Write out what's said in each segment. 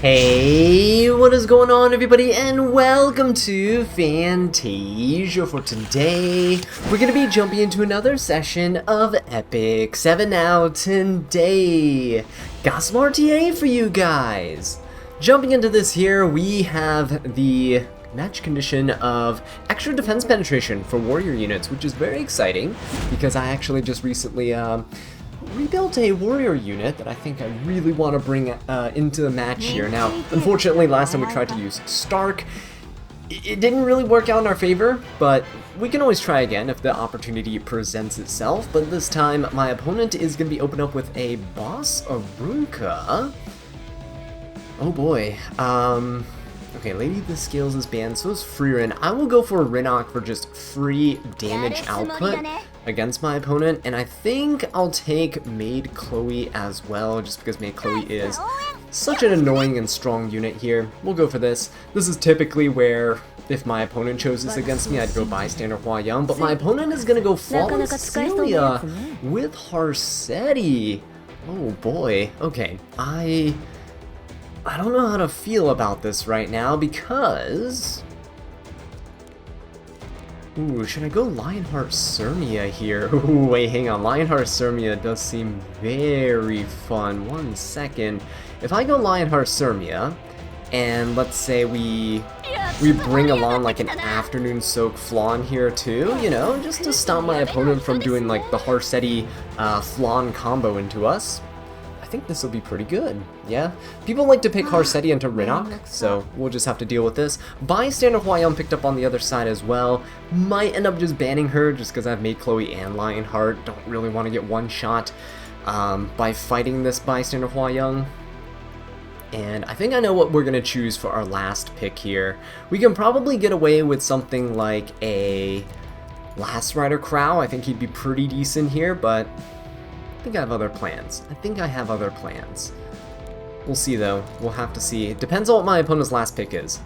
Hey, what is going on everybody, and welcome to Fantasia. For today, we're going to be jumping into another session of Epic 7 Now today. Got some RTA for you guys. Jumping into this here, we have the match condition of extra defense penetration for warrior units, which is very exciting because I actually just recently rebuilt a warrior unit that I think I really want to bring into the match here. Now, unfortunately, last time we tried to use Stark, it didn't really work out in our favor, but we can always try again if the opportunity presents itself. But this time, my opponent is going to be opened up with a Boss Arunca. Oh boy. Okay, Lady of the Scales is banned, so is Freerin. I will go for a Rinnock for just free damage output against my opponent, and I think I'll take Maid Chloe as well, just because Maid Chloe is such an annoying and strong unit here. We'll go for this. This is typically where, if my opponent chose this against me, I'd go Bystander Hua Young, but my opponent is gonna go Flawless Azallea with Harsetti. Oh boy. Okay, I don't know how to feel about this right now because... Ooh, should I go Lionheart Sirmia here? Ooh, wait, hang on. Lionheart Sirmia does seem very fun. 1 second. If I go Lionheart Sirmia, and let's say we bring along like an Afternoon Soak Flawn here too, you know, just to stop my opponent from doing like the Harsetti Flawn combo into us. I think this will be pretty good, yeah? People like to pick Harsetti into Rinnock, so we'll just have to deal with this. Bystander Hua Young picked up on the other side as well. Might end up just banning her just because I've made Chloe and Lionheart. Don't really want to get one shot by fighting this Bystander Hua Young. And I think I know what we're going to choose for our last pick here. We can probably get away with something like a Last Rider Crow. I think he'd be pretty decent here, but I think I have other plans. We'll see though. We'll have to see. It depends on what my opponent's last pick is.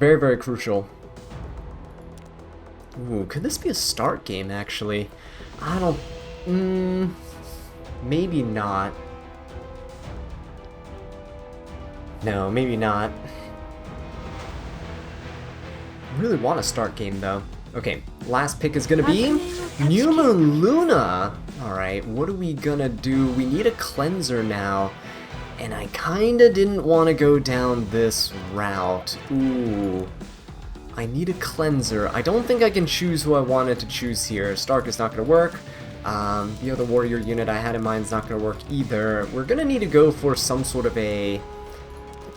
Very, very crucial. Ooh, could this be a start game actually? I don't... maybe not. No, maybe not. I really want a start game though. Okay, last pick is gonna be New Moon Luna. Alright, what are we gonna do? We need a cleanser now, and I kinda didn't want to go down this route. Ooh, I need a cleanser. I don't think I can choose who I wanted to choose here. Stark is not gonna work. The other warrior unit I had in mind is not gonna work either. We're gonna need to go for some sort of a...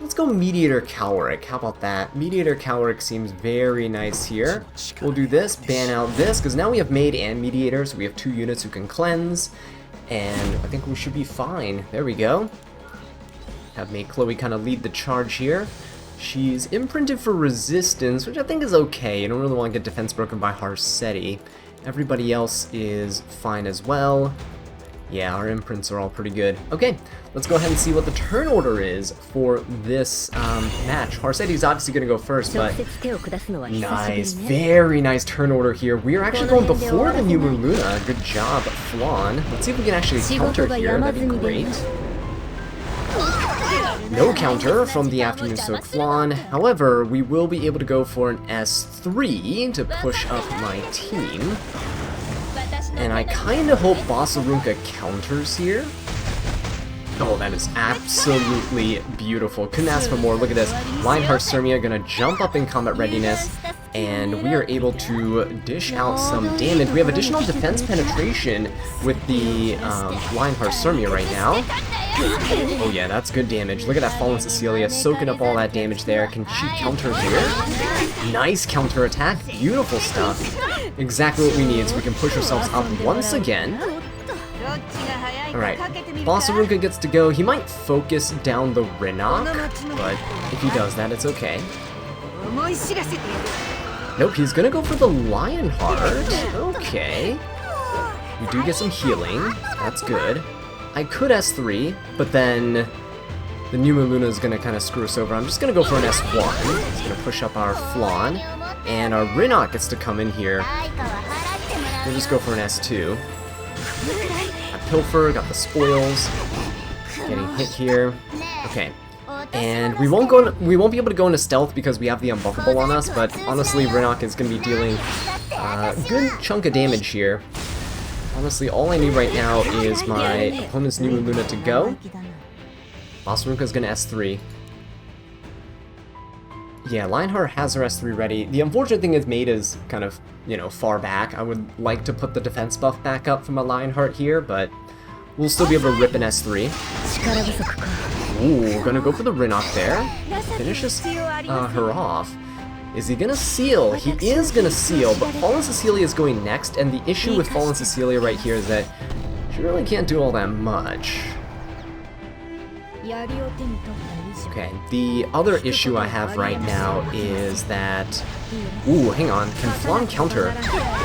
Let's go Mediator Cowrick. How about that? Mediator Cowrick seems very nice here. We'll do this, ban out this, because now we have Maid and Mediator, so we have 2 units who can cleanse, and I think we should be fine. There we go. Have Maid Chloe kind of lead the charge here. She's imprinted for resistance, which I think is okay. You don't really want to get defense broken by Harsetti. Everybody else is fine as well. Yeah, our imprints are all pretty good. Okay, let's go ahead and see what the turn order is for this match. Harsetti's obviously going to go first, but nice, very nice turn order here. We are actually going before the New Moon Luna. Good job, Flawn. Let's see if we can actually counter here. That'd be great. No counter from the Afternoon Soak Flawn. However, we will be able to go for an S3 to push up my team. And I kind of hope Boss Arunca counters here. Oh, that is absolutely beautiful. Couldn't ask for more. Look at this. Lionheart Sirmia gonna jump up in combat readiness, and we are able to dish out some damage. We have additional defense penetration with the Lionheart Sirmia right now. Oh yeah, that's good damage. Look at that Fallen Cecilia soaking up all that damage there. Can she counter here? Nice counter attack. Beautiful stuff. Exactly what we need, so we can push ourselves up once again. Alright, Boss Arunca gets to go. He might focus down the Rinnock, but if he does that, it's okay. Nope, he's gonna go for the Lionheart. Okay. We do get some healing. That's good. I could S3, but then the New Moon Luna is gonna kind of screw us over. I'm just gonna go for an S1. It's gonna push up our Flawn, and our Rinnock gets to come in here. We'll just go for an S2. Got Pilfer, got the spoils. Getting hit here. Okay. And we won't be able to go into stealth because we have the unbuffable on us, but honestly, Rinok is going to be dealing a good chunk of damage here. Honestly, all I need right now is my opponent's New Moon Luna to go. Boss Ruka's going to S3. Yeah, Lionheart has her S3 ready. The unfortunate thing is Maid is kind of, you know, far back. I would like to put the defense buff back up from a Lionheart here, but we'll still be able to rip an S3. Ooh, gonna go for the Rinok there. Finishes her off. Is he gonna seal? He is gonna seal, but Fallen Cecilia is going next, and the issue with Fallen Cecilia right here is that she really can't do all that much. Okay, the other issue I have right now is that... Ooh, hang on, can Flan counter?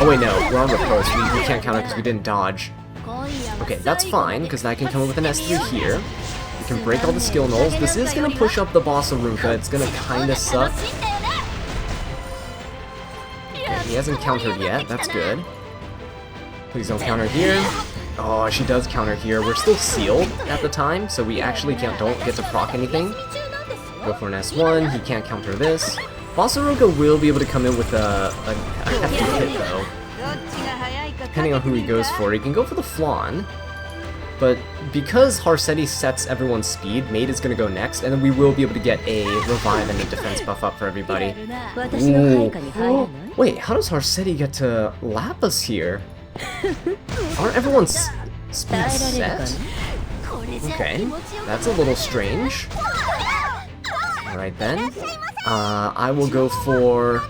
Oh wait, no, we're on riposte, we can't counter because we didn't dodge. Okay, that's fine, because I can come in with an S3 here. We can break all the skill nulls. This is going to push up the boss of Ruka, it's going to kind of suck. Okay, he hasn't countered yet, that's good. Please don't counter here. Oh, she does counter here. We're still sealed at the time, so we actually don't get to proc anything. Go for an S1, he can't counter this. Boss of Ruka will be able to come in with a hefty hit though. Depending on who he goes for. He can go for the Flan, but because Harsetti sets everyone's speed, Maid is going to go next, and then we will be able to get a revive and a defense buff up for everybody. Ooh. Wait, how does Harsetti get to lap us here? Aren't everyone's speed set? Okay, that's a little strange. Alright then. I will go for...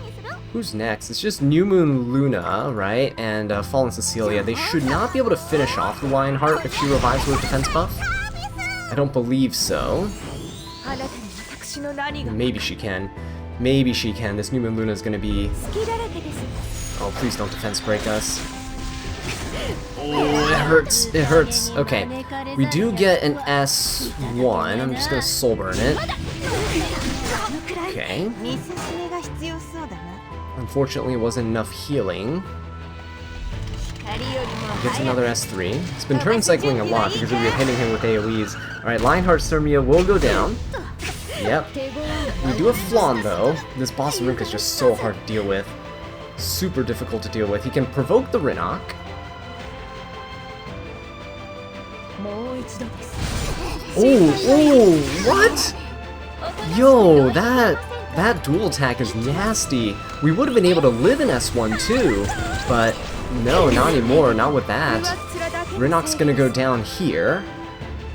Who's next? It's just New Moon Luna, right? And Fallen Cecilia. They should not be able to finish off the Lionheart if she revives with a defense buff. I don't believe so. Maybe she can. Maybe she can. This New Moon Luna is going to be... Oh, please don't defense break us. Oh, it hurts. It hurts. Okay. We do get an S1. I'm just going to soul burn it. Okay. Unfortunately, it wasn't enough healing. He gets another S3. It's been turn cycling a lot because we've been hitting him with AoEs. Alright, Lionheart Thermia will go down. Yep. We do have Flan though. This boss Ruka is just so hard to deal with. Super difficult to deal with. He can provoke the Rinok. Oh, what? Yo, that dual attack is nasty. We would have been able to live in S1 too, but no, not anymore, not with that. Rinok's gonna go down here,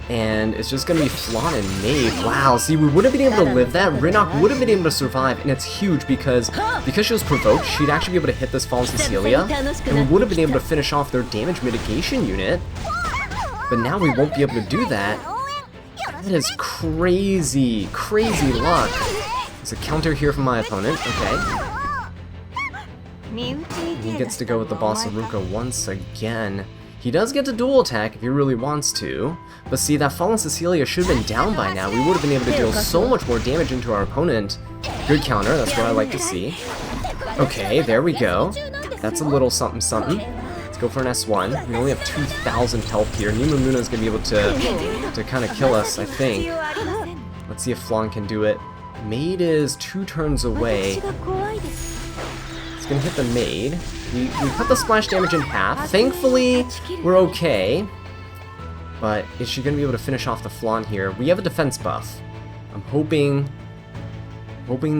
and it's just gonna be Flan and Maid. Wow, see, we would have been able to live that. Rinok would have been able to survive, and it's huge because she was provoked, she'd actually be able to hit this Fallen Cecilia, and we would have been able to finish off their damage mitigation unit. But now we won't be able to do that. That is crazy, crazy luck. There's a counter here from my opponent, okay. He gets to go with the boss of Ruka once again. He does get to dual attack if he really wants to. But see, that Fallen Cecilia should have been down by now. We would have been able to deal so much more damage into our opponent. Good counter, that's what I like to see. Okay, there we go. That's a little something something. Let's go for an S1. We only have 2,000 health here. New Moon Luna is going to be able to kind of kill us, I think. Let's see if Flan can do it. Maid is 2 turns away. It's gonna hit the Maid. We cut the splash damage in half. Thankfully, we're okay. But is she gonna be able to finish off the Flan here? We have a defense buff. I'm hoping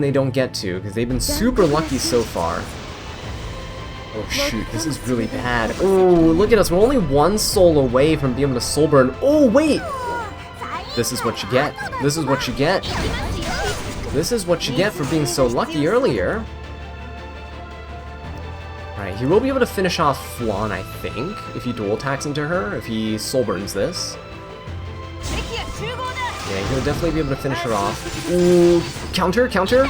they don't get to, because they've been super lucky so far. Oh shoot, this is really bad. Oh, look at us, we're only 1 soul away from being able to soul burn. Oh wait! This is what you get. This is what you get. This is what you get for being so lucky earlier. Alright, he will be able to finish off Flan, I think, if he dual attacks into her, if he soul burns this. Yeah, he'll definitely be able to finish her off. Ooh, counter, counter.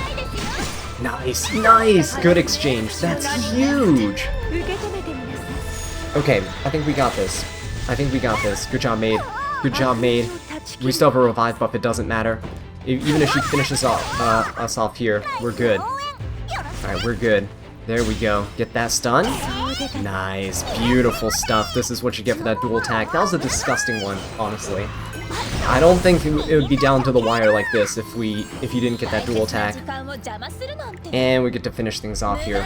Nice, nice! Good exchange. That's huge! Okay, I think we got this. I think we got this. Good job, Maid. Good job, Maid. We still have a revive buff, it doesn't matter. Even if she finishes us off here, we're good. Alright, we're good. There we go. Get that stun. Nice. Beautiful stuff. This is what you get for that dual attack. That was a disgusting one, honestly. I don't think it would be down to the wire like this if you didn't get that dual attack. And we get to finish things off here.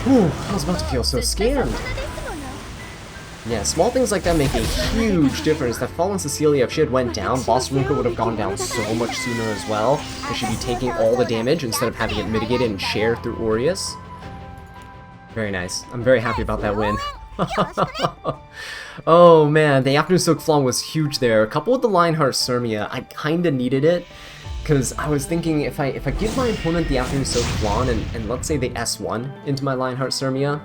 Whew, I was about to feel so scared. Yeah, small things like that make a huge difference. That Fallen Cecilia, if she had went down, Boss Ruka would have gone down so much sooner as well, because she'd be taking all the damage instead of having it mitigated and shared through Aureus. Very nice. I'm very happy about that win. Oh man, the Afternoon Silk Flan was huge there. Coupled with the Lionheart Sirmia, I kinda needed it. Because I was thinking, if I give my opponent the Afternoon Silk Flan and let's say they S1 into my Lionheart Sirmia,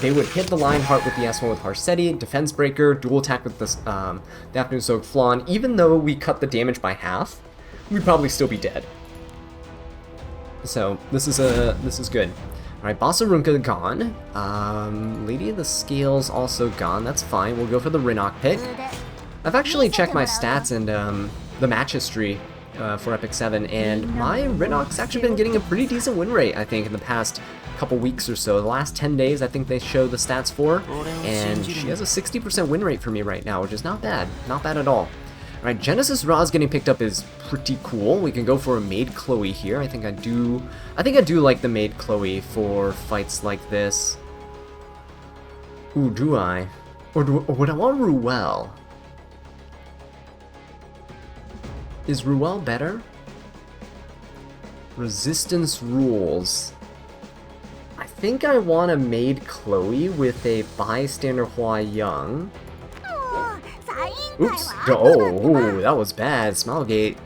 they would hit the Lionheart with the S1 with Harsetti, Defense Breaker, dual attack with the Afternoon Silk Flan. Even though we cut the damage by half, we'd probably still be dead. So this is good. Alright, Bossarunka gone. Lady of the Scales also gone. That's fine. We'll go for the Rinnock pick. I've actually checked my stats and the match history for Epic 7, and my Rinnock's actually been getting a pretty decent win rate, I think, in the past couple weeks or so. The last 10 days, I think they show the stats for, and she has a 60% win rate for me right now, which is not bad. Not bad at all. Alright, Genesis Ra's getting picked up is pretty cool. We can go for a Maid Chloe here. I think I do like the Maid Chloe for fights like this. Ooh, do I? Or would I want Ruel? Is Ruel better? Resistance rules. I think I want a Maid Chloe with a Bystander Hua Young. Oops. Oh, that was bad. Smilegate.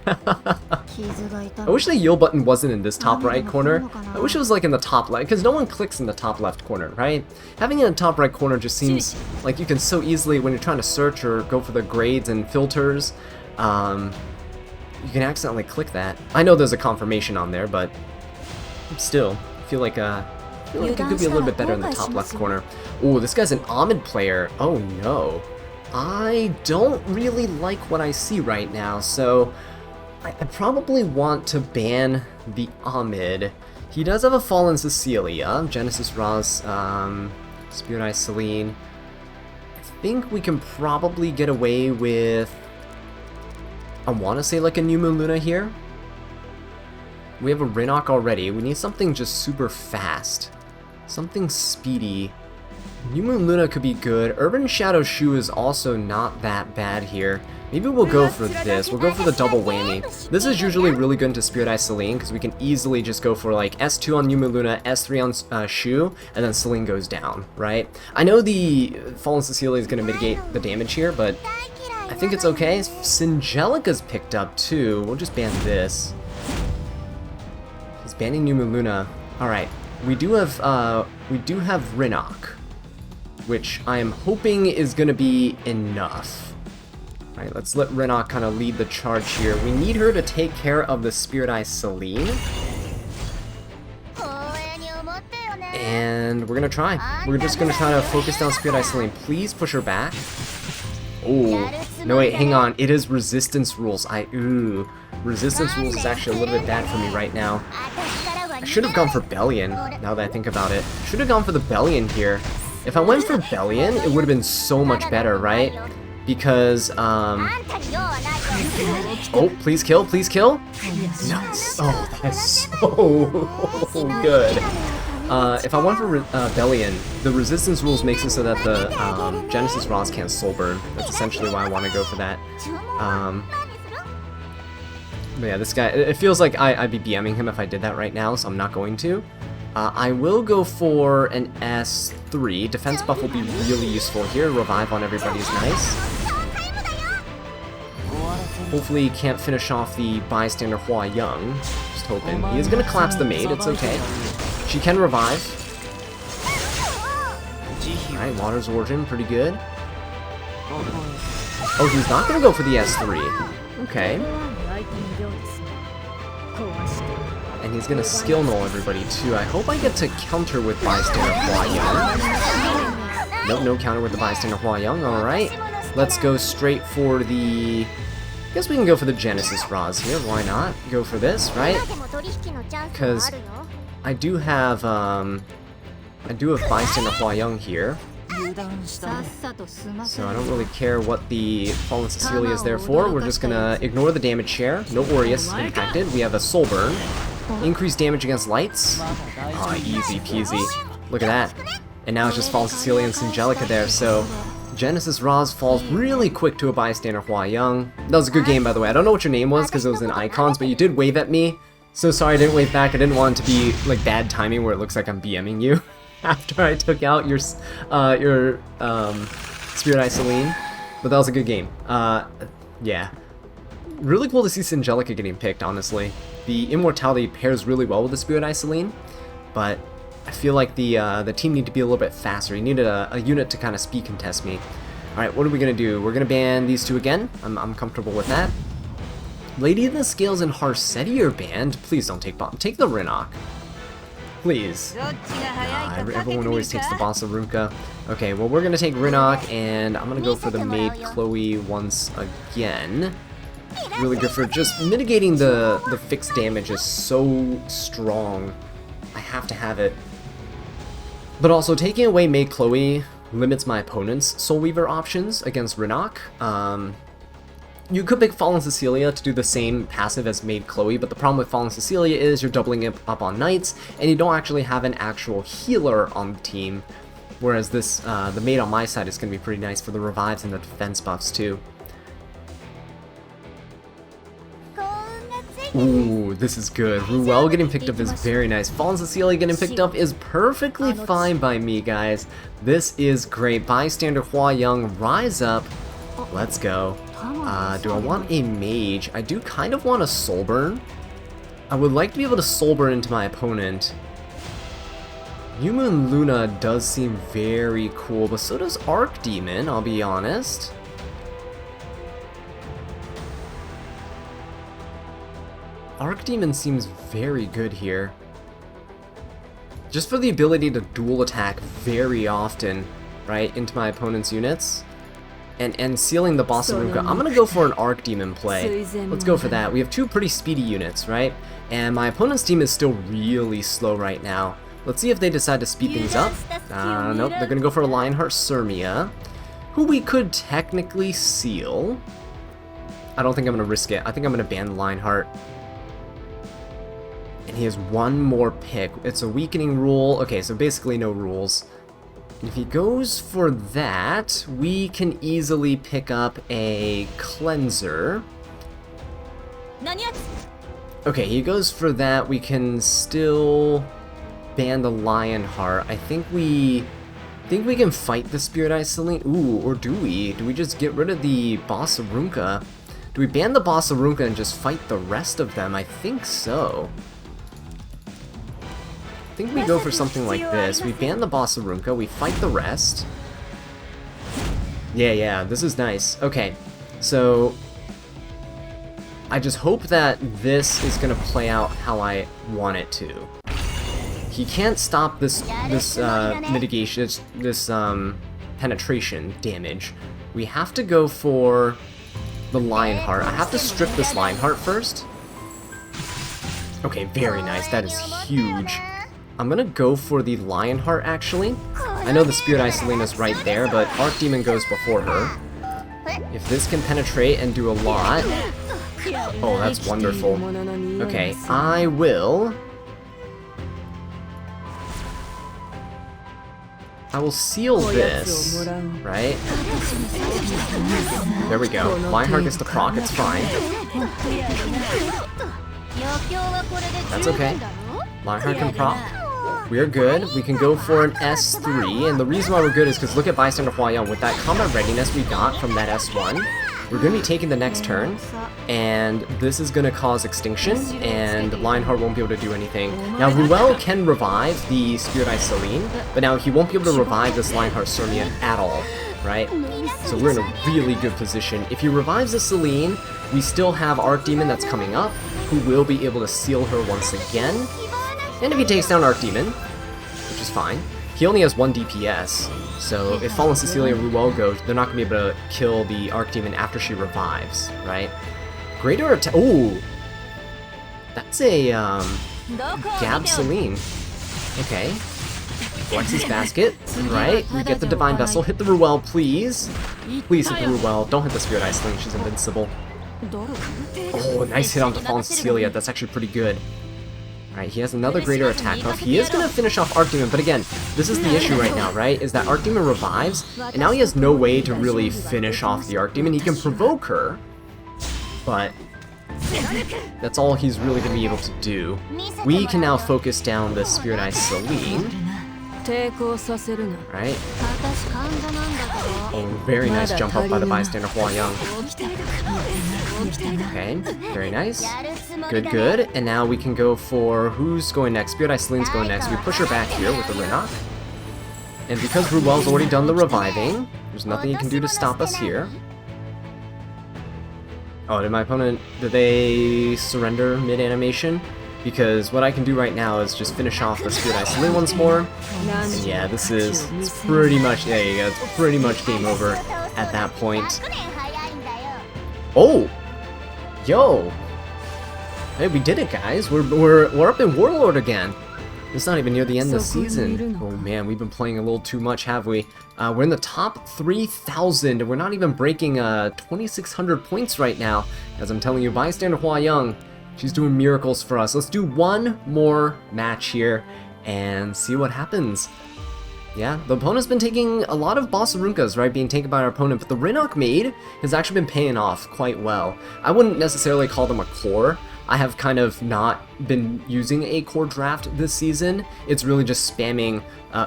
I wish the yield button wasn't in this top right corner. I wish it was like in the top left, because no one clicks in the top left corner, right? Having it in the top right corner just seems like you can so easily, when you're trying to search or go for the grades and filters, you can accidentally click that. I know there's a confirmation on there, but still, I feel like it could be a little bit better in the top left corner. Ooh, this guy's an Ahmed player. Oh no. I don't really like what I see right now, so I probably want to ban the Ahmed. He does have a Fallen Cecilia, Genesis Ra's, Spirit Eye Celine. I think we can probably get away with, I want to say like a New Moon Luna here. We have a Rinnock already. We need something just super fast. Something speedy. New Moon Luna could be good. Urban Shadow Shu is also not that bad here. Maybe we'll go for this. We'll go for the double whammy. This is usually really good into Spirit Eye Celine, because we can easily just go for like S2 on New Moon Luna, S3 on Shu, and then Celine goes down, right? I know the Fallen Cecilia is going to mitigate the damage here, but I think it's okay. Singelica's picked up too. We'll just ban this. He's banning New Moon Luna. Alright, we do have Rinnock, which I am hoping is going to be enough. Alright, let's let Rinnock kind of lead the charge here. We need her to take care of the Spirit Eye Celine. And we're going to try. We're just going to try to focus down Spirit Eye Celine. Please push her back. Oh, no wait, hang on. It is resistance rules. Resistance rules is actually a little bit bad for me right now. I should have gone for Bellion, now that I think about it. Should have gone for the Bellion here. If I went for Bellion, it would have been so much better, right? Because, oh, please kill, please kill! Nice! Oh, that's so good. If I went for Bellion, the resistance rules makes it so that the Genesis Ross can't soul burn. That's essentially why I want to go for that. But yeah, this guy, it feels like I'd be BMing him if I did that right now, so I'm not going to. I will go for an S3. Defense buff will be really useful here. Revive on everybody is nice. Hopefully he can't finish off the Bystander Hua Young. Just hoping. He is going to collapse the maid, it's okay. She can revive. Alright, Water's Origin, pretty good. Oh, he's not going to go for the S3. Okay. And he's going to skill null everybody too. I hope I get to counter with Bystander Hua Young. Nope, no counter with the Bystander Hua Young. Alright. Let's go straight for the... I guess we can go for the Genesis Raz here. Why not? Go for this, right? Because I do have Bystander Hua Young here. So I don't really care what the Fallen Cecilia is there for. We're just gonna ignore the damage share. No Aureus impacted. We have a Soul Burn. Increased damage against lights. Ah, easy peasy. Look at that. And now it's just Fallen Cecilia and Singelica there, so Genesis Roz falls really quick to a bystander Hua Young. That was a good game, by the way. I don't know what your name was because it was in icons, but you did wave at me. So sorry I didn't wave back. I didn't want it to be like bad timing where it looks like I'm BMing you after I took out your Spirit Eye Celine. But that was a good game. Yeah. Really cool to see Singelica getting picked, honestly. The Immortality pairs really well with the Spirit Eye Celine, but I feel like the team need to be a little bit faster. You needed a unit to kind of speed contest me. Alright, what are we going to do? We're going to ban these two again. I'm comfortable with that. Lady of the Scales and Harseti are banned. Please don't take bomb. Take the Rinnock. Please. Nah, everyone always takes the Bossa Runka. Okay, well we're going to take Rinnock, and I'm going to go for the Maid Chloe once again. Really good for just mitigating the fixed damage is so strong. I have to have it. But also, taking away Maid Chloe limits my opponent's Soul Weaver options against Rinnock. You could pick Fallen Cecilia to do the same passive as Maid Chloe, but the problem with Fallen Cecilia is you're doubling it up on Knights, and you don't actually have an actual healer on the team. Whereas this, the Maid on my side is going to be pretty nice for the revives and the defense buffs too. Ooh, this is good. Ruel getting picked up is very nice. Fallen Cecilia getting picked up is perfectly fine by me, guys. This is great. Bystander Hua Young, rise up. Let's go. Do I want a mage? I do kind of want a Soul Burn. I would like to be able to Soul Burn into my opponent. Yuma and Luna does seem very cool, but so does Archdemon, I'll be honest. Archdemon seems very good here. Just for the ability to dual attack very often, right, into my opponent's units. And sealing the Bossa Runka. I'm gonna go for an Archdemon play. Let's go for that. We have two pretty speedy units, right? And my opponent's team is still really slow right now. Let's see if they decide to speed things up. Nope, they're gonna go for a Lionheart Sirmia, who we could technically seal. I don't think I'm gonna risk it. I think I'm gonna ban the Lionheart. And he has one more pick. It's a weakening rule. Okay, so basically no rules. If he goes for that, we can easily pick up a Cleanser. Okay, he goes for that. We can still ban the Lionheart. I think we can fight the Spirit Eye Celine. Ooh, or do we? Do we just get rid of the Bossa Runka? Do we ban the Bossa Runka and just fight the rest of them? I think so. I think we go for something like this. We ban the Bossa Runka, we fight the rest. Yeah, this is nice. Okay, so I just hope that this is gonna play out how I want it to. He can't stop this mitigation, this penetration damage. We have to go for the Lionheart. I have to strip this Lionheart first. Okay, very nice. That is huge. I'm gonna go for the Lionheart, actually. I know the Spirit Eye Selena's right there, but Archdemon goes before her. If this can penetrate and do a lot... Oh, that's wonderful. Okay, I will seal this, right? There we go. Lionheart gets to proc, it's fine. That's okay. Lionheart can proc. We're good. We can go for an S3, and the reason why we're good is because look at Bystander Hua Young. With that combat readiness we got from that S1, we're going to be taking the next turn, and this is going to cause extinction, and Lionheart won't be able to do anything. Now, Ruel can revive the Spirit Eye Celine, but now he won't be able to revive this Lionheart Sirmian at all, right? So we're in a really good position. If he revives the Celine, we still have Archdemon that's coming up, who will be able to seal her once again. And if he takes down Archdemon, which is fine, he only has 1 DPS, so if Fallen Cecilia and Ruel go, they're not going to be able to kill the Archdemon after she revives, right? Greater attack. Ooh! That's a, Gab Celine. Okay. Flex's basket, right? We get the Divine Vessel. Hit the Ruel, please. Please hit the Ruel. Don't hit the Spirit Ice Sling. She's invincible. Oh, nice hit on Fallen Cecilia. That's actually pretty good. Alright, he has another greater attack buff. He is going to finish off Archdemon, but again, this is the issue right now, right? Is that Archdemon revives, and now he has no way to really finish off the Archdemon. He can provoke her, but that's all he's really going to be able to do. We can now focus down the Spirit Eye Celine. Right? Oh, very nice jump up by the bystander Hua Young. Okay, very nice. Good, good. And now we can go for who's going next. Spirit Eye Celine's going next. We push her back here with the Rinnock. And because Ruel's already done the reviving, there's nothing he can do to stop us here. Oh, did my opponent, did they surrender mid-animation? Because what I can do right now is just finish off the Spirit Eye Celine once more. And yeah, this is, it's pretty much, there you go, it's pretty much game over at that point. Oh! Yo! Hey, we did it, guys. We're up in Warlord again. It's not even near the end of the season. Oh man, we've been playing a little too much, have we? We're in the top 3,000, and we're not even breaking 2,600 points right now. As I'm telling you, Bystander Hua Young, she's doing miracles for us. Let's do one more match here and see what happens. Yeah, the opponent's been taking a lot of Bossarunkas, right, being taken by our opponent, but the Rinnock Maid has actually been paying off quite well. I wouldn't necessarily call them a core. I have kind of not been using a core draft this season. It's really just spamming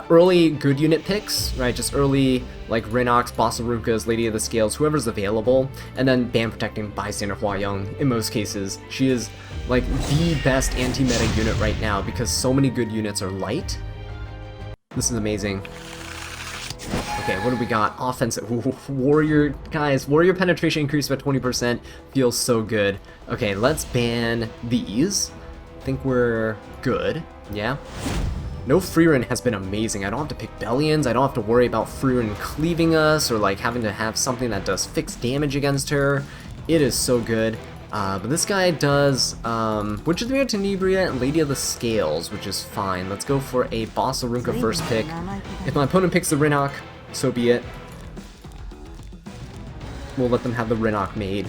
early good unit picks, right? Just early, like, Rinnocks, Bossarunkas, Lady of the Scales, whoever's available, and then ban protecting Bystander Hua Young in most cases. She is, like, the best anti-meta unit right now because so many good units are light. This is amazing. Okay, what do we got? Offensive. Ooh, warrior, guys, warrior penetration increased by 20%. Feels so good. Okay, let's ban these. I think we're good. Yeah. No Freerin has been amazing. I don't have to pick Bellions. I don't have to worry about Freerin cleaving us or like having to have something that does fixed damage against her. It is so good. But this guy does Witch of the Tenebria and Lady of the Scales, which is fine. Let's go for a Bossarunka first pick. If my opponent picks the Rinnock, so be it. We'll let them have the Rinnock Maid.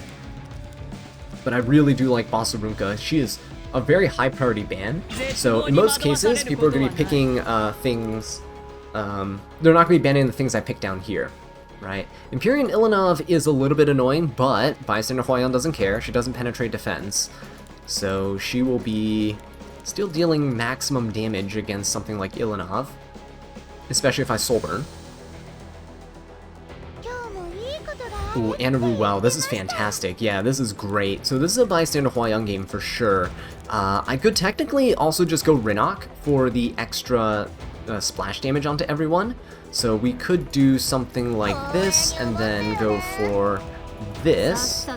But I really do like Bossarunka. She is a very high priority ban. So in most cases, people are going to be picking things... they're not going to be banning the things I pick down here. Right? Empyrean Ilanov is a little bit annoying, but Bystander Hua Young doesn't care. She doesn't penetrate defense. So she will be still dealing maximum damage against something like Ilanov. Especially if I soul burn. Ooh, and a Ruel. This is fantastic. Yeah, this is great. So this is a Bystander Hua Young game for sure. I could technically also just go Rinnock for the extra splash damage onto everyone. So we could do something like this and then go for this.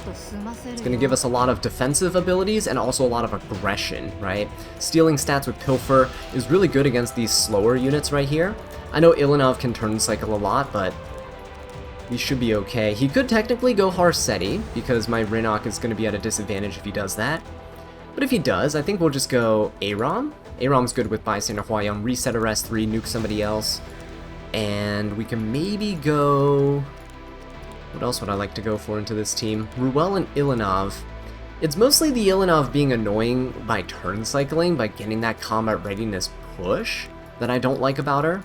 It's going to give us a lot of defensive abilities and also a lot of aggression, right? Stealing stats with Pilfer is really good against these slower units right here. I know Ilanov can turn cycle a lot, but we should be okay. He could technically go Harsetti because my Rinnock is going to be at a disadvantage if he does that. But if he does, I think we'll just go Aram. Aram's good with Bystander Hua Young, reset arrest 3, nuke somebody else. And we can maybe go... What else would I like to go for into this team? Ruel and Ilanov. It's mostly the Ilanov being annoying by turn cycling, by getting that combat readiness push that I don't like about her.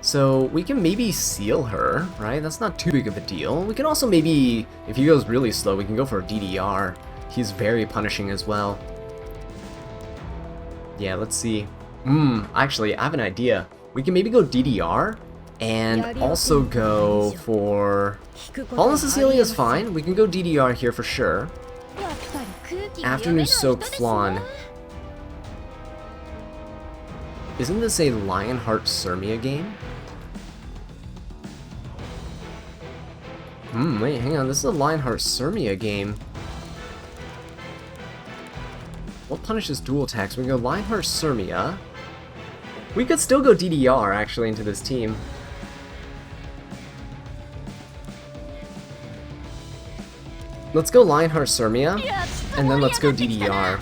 So we can maybe seal her, right? That's not too big of a deal. We can also maybe, if he goes really slow, we can go for a DDR. He's very punishing as well. Yeah, let's see. Actually, I have an idea. We can maybe go DDR and also go for... Fallen Cecilia is fine. We can go DDR here for sure. Afternoon Soaked Flan. Isn't this a Lionheart Sirmia game? Wait, hang on. This is a Lionheart Sirmia game. What punishes dual attacks? We can go Lionheart Sirmia. We could still go DDR, actually, into this team. Let's go Lionheart Sirmia, and then let's go DDR.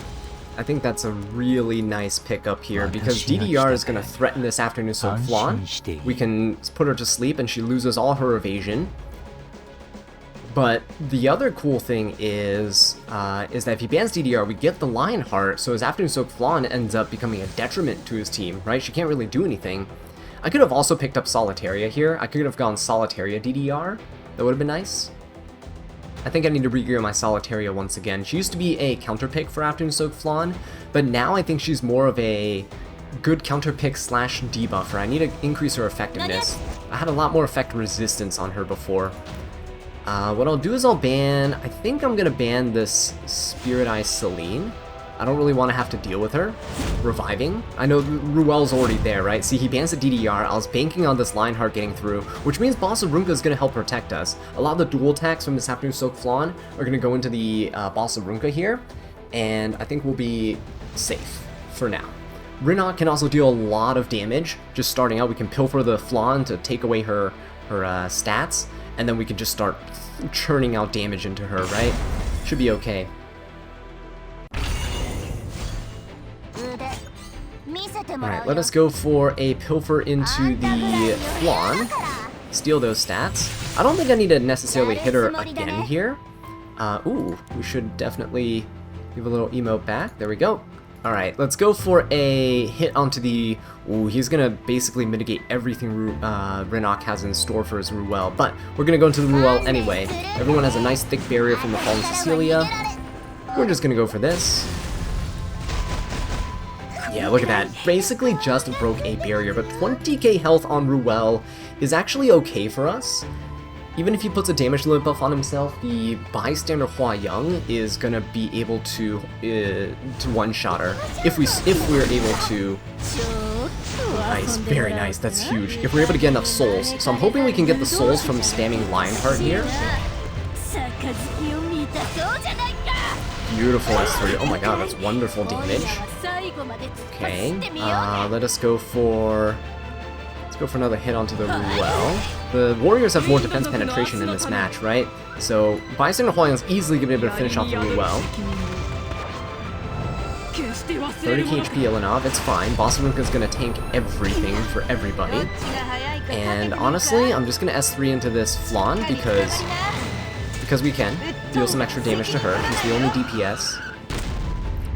I think that's a really nice pickup here, because DDR is going to threaten this afternoon soak flan. We can put her to sleep and she loses all her evasion. But the other cool thing is that if he bans DDR, we get the Lionheart, so his afternoon soak flan ends up becoming a detriment to his team, right? She can't really do anything. I could have also picked up Solitaria here. I could have gone Solitaria DDR. That would have been nice. I think I need to re-gear my Solitaria once again. She used to be a counter pick for afternoon soak flan, but now I think she's more of a good counter pick slash debuffer. I need to increase her effectiveness. I had a lot more effect resistance on her before. What I'll do is I'll ban, I think I'm going to ban this Spirit Eye Celine. I don't really want to have to deal with her reviving. I know Ruel's already there, right? See, he bans the DDR. I was banking on this Lionheart getting through, which means Boss of Runka is going to help protect us. A lot of the dual attacks from this afternoon soak flan are going to go into the Boss of Runka here, and I think we'll be safe for now. Rinok can also deal a lot of damage. Just starting out, we can pilfer the flan to take away her stats, and then we can just start churning out damage into her, right? Should be okay. Alright, let us go for a pilfer into the flan. Steal those stats. I don't think I need to necessarily hit her again here. Ooh, we should definitely give a little emote back. There we go. Alright, let's go for a hit onto the... Ooh, he's gonna basically mitigate everything Rinok has in store for his Ruel, but we're gonna go into the Ruel anyway. Everyone has a nice thick barrier from the Fallen Cecilia. We're just gonna go for this. Yeah, look at that. Basically just broke a barrier, but 20k health on Ruel is actually okay for us. Even if he puts a damage limit buff on himself, the bystander Hua Young is gonna be able to one-shot her if we're able to. Nice, very nice. That's huge. If we're able to get enough souls, so I'm hoping we can get the souls from spamming Lionheart here. Beautiful S3. Oh my god, that's wonderful damage. Okay, let us go for... Let's go for another hit onto the Ruel. The Warriors have more defense penetration in this match, right? So Bystander Hua Young's easily going to be able to finish off the Ruel. 30k HP Ilanov, it's fine. Boss of Runka's going to tank everything for everybody. And honestly, I'm just going to S3 into this flan because we can. Deal some extra damage to her. She's the only DPS.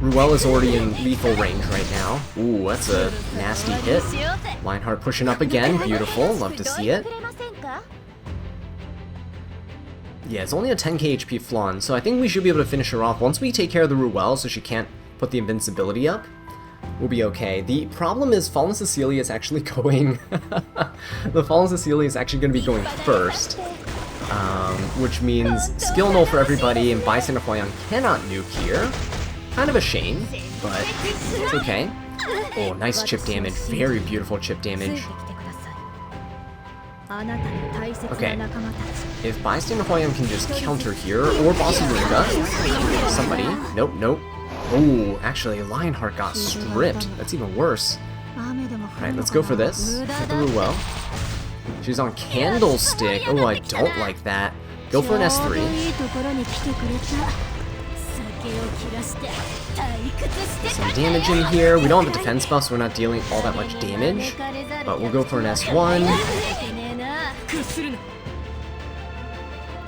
Ruel is already in lethal range right now. Ooh, that's a nasty hit. Lionheart pushing up again. Beautiful. Love to see it. Yeah, it's only a 10k HP flan, so I think we should be able to finish her off. Once we take care of the Ruel so she can't put the invincibility up, we'll be okay. The problem is Fallen Cecilia is actually going... the Fallen Cecilia is actually going to be going first. Which means skill null for everybody, and Bystander Hua Young cannot nuke here. Kind of a shame, but it's okay. Oh, nice chip damage. Very beautiful chip damage. Okay. If Bystander Hua Young can just counter here, or Boss of Runka, somebody. Nope, nope. Oh, actually, Lionheart got stripped. That's even worse. Alright, let's go for this. Get the Ruel. She's on Candlestick. Oh, I don't like that. Go for an S3. Some damage in here. We don't have a defense buff, so we're not dealing all that much damage. But we'll go for an S1.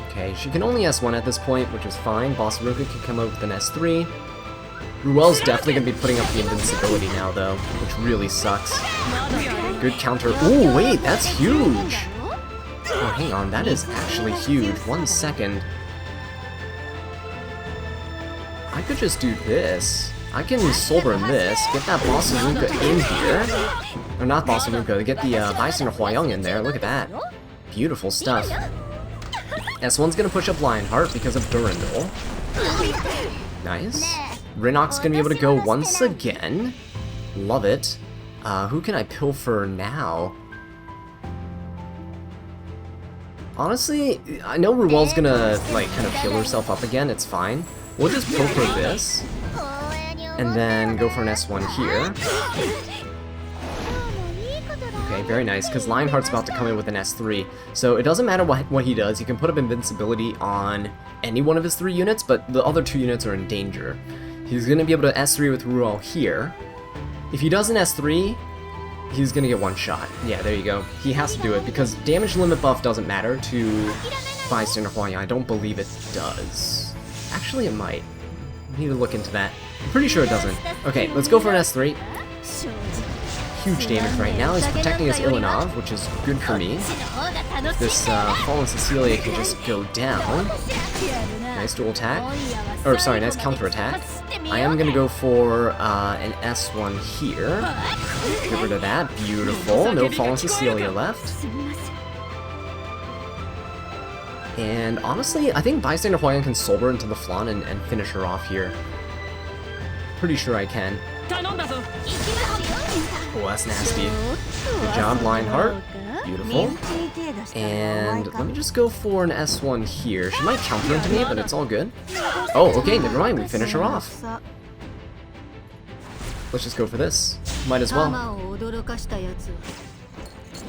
Okay, she can only S1 at this point, which is fine. Boss Ruka can come out with an S3. Ruel's definitely going to be putting up the invincibility now, though, which really sucks. Good counter. Ooh, wait, that's huge! Oh, hang on, that is actually huge. 1 second. I could just do this. I can Soulburn this, get that Boss of Runka in here. Or not Boss of Runka, get the Bystander Hua Young in there. Look at that. Beautiful stuff. S1's gonna push up Lionheart because of Durandal. Nice. Rinok's gonna be able to go once again. Love it. Who can I pilfer now? Honestly, I know Ruel's gonna, like, kind of heal herself up again. It's fine. We'll just pilfer this. And then go for an S1 here. Okay, very nice, because Lionheart's about to come in with an S3. So it doesn't matter what he does. He can put up invincibility on any one of his 3 units, but the other 2 units are in danger. He's going to be able to S3 with Ruel here. If he does an S3, he's going to get one shot. Yeah, there you go. He has to do it because damage limit buff doesn't matter to Bystander Huayang. I don't believe it does. Actually, it might. Need to look into that. I'm pretty sure it doesn't. Okay, let's go for an S3. Huge damage right now. He's protecting his Ilanov, which is good for me. If this Fallen Cecilia can just go down. Nice dual attack. Or, sorry, nice counter attack. I am going to go for an S1 here. Get rid of that. Beautiful. No Fallen Cecilia left. And honestly, I think Bystander Huayang can soul burn into the Flan and finish her off here. Pretty sure I can. Oh, that's nasty. Good job, Lionheart. Beautiful. And let me just go for an S1 here. She might counter into me, but it's all good. Oh, okay, never mind. We finish her off. Let's just go for this. Might as well.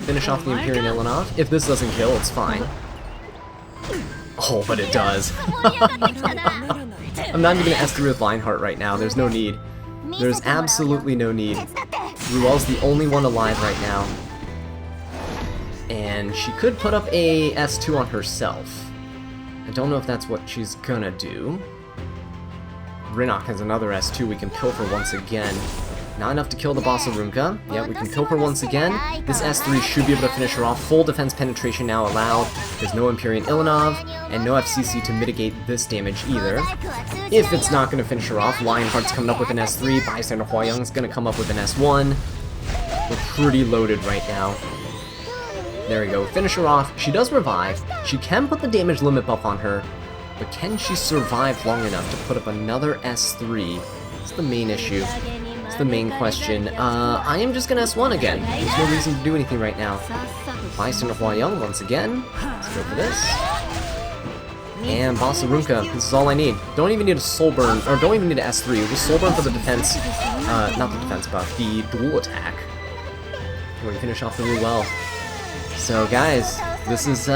Finish off the Imperial Ilanov. If this doesn't kill, it's fine. Oh, but it does. I'm not even going to S3 with Lionheart right now. There's no need. There's absolutely no need. Ruel's the only one alive right now. And she could put up a S2 on herself. I don't know if that's what she's gonna do. Rinok has another S2 we can pilfer once again. Not enough to kill the boss of Rumka. Yeah, we can pilfer once again. This S3 should be able to finish her off. Full defense penetration now allowed. There's no Empyrean Ilanov, and no FCC to mitigate this damage either. If it's not going to finish her off, Lionheart's coming up with an S3. Bystander Huayang's going to come up with an S1. We're pretty loaded right now. There we go. Finish her off. She does revive. She can put the damage limit buff on her, but can she survive long enough to put up another S3? That's the main issue. That's the main question. I am just gonna S1 again. There's no reason to do anything right now. Bystander Huayang once again. Let's go for this. And Boss of Rumka. This is all I need. Don't even need a soul burn, or don't even need an S3. Just soul burn for the defense. Not the defense buff, the dual attack. We're gonna finish off the Ruel. So guys, this is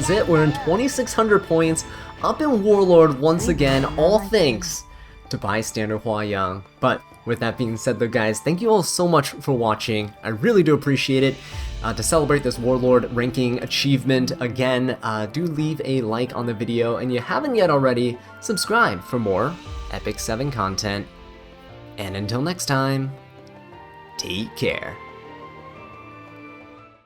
it. We're in 2,600 points, up in Warlord once again, all thanks to Bystander Huayang. But with that being said though guys, thank you all so much for watching. I really do appreciate it. To celebrate this Warlord ranking achievement again, do leave a like on the video, and if you haven't yet already, subscribe for more Epic 7 content. And until next time, take care.